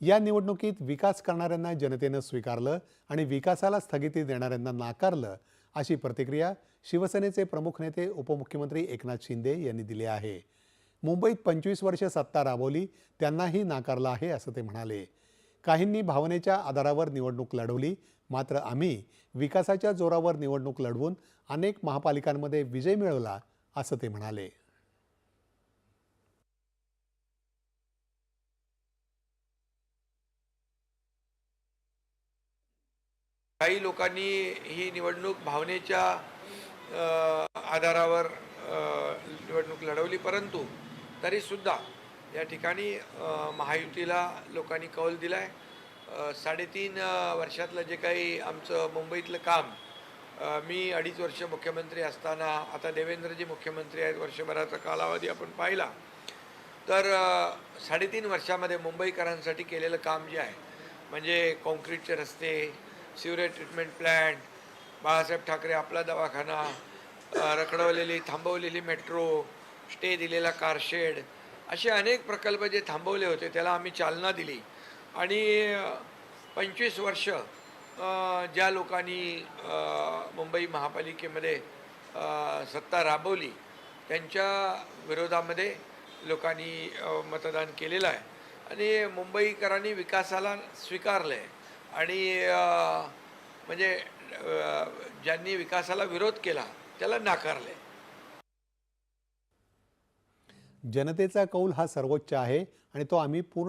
या निवडणुकीत विकास करणाऱ्यांना जनतेनं स्वीकारलं आणि विकासाला स्थगिती देणाऱ्यांना नाकारलं, अशी प्रतिक्रिया शिवसेनेचे प्रमुख नेते उपमुख्यमंत्री एकनाथ शिंदे यांनी दिली आहे. मुंबईत 25 वर्ष सत्ता राबवली, त्यांनाही नाकारलं आहे असं ते म्हणाले. काहींनी भावनेच्या आधारावर निवडणूक लढवली, मात्र आम्ही विकासाच्या जोरावर निवडणूक लढवून अनेक महापालिकांमध्ये विजय मिळवला, असं ते म्हणाले. काही लोकांनी ही निवडणूक भावनेच्या आधारावर निवडणूक लढवली, परंतु तरीसुद्धा या ठिकाणी महायुतीला लोकांनी कौल दिला आहे. 3.5 वर्षातलं जे काही आमचं मुंबईतलं काम, मी 2.5 वर्ष मुख्यमंत्री असताना, आता देवेंद्रजी मुख्यमंत्री आहेत, वर्षभराचा कालावधी आपण पाहिला तर 3.5 वर्षामध्ये मुंबईकरांसाठी केलेलं काम जे आहे, म्हणजे कॉन्क्रीटचे रस्ते, sewerage treatment plant, Balasaheb Thackeray आपला दवाखाना, रखडवलेली थांबवलेली मेट्रो, स्टे दिलेला कारशेड, असे अनेक प्रकल्प जे थांबवले होते त्याला आम्ही चालना दिली. आणि 25 वर्ष ज्या लोकांनी मुंबई महापालिकेमध्ये सत्ता राबवली त्यांच्या विरोधामध्ये लोकांनी मतदान केलेलं आहे आणि मुंबईकरांनी विकासाला स्वीकारलं आहे. आणि म्हणजे ज्यांनी विकासाला विरोध केला त्याला नाकारले. जनतेचा कौल हा सर्वोच्च आहे आणि तो आम्ही पूर्ण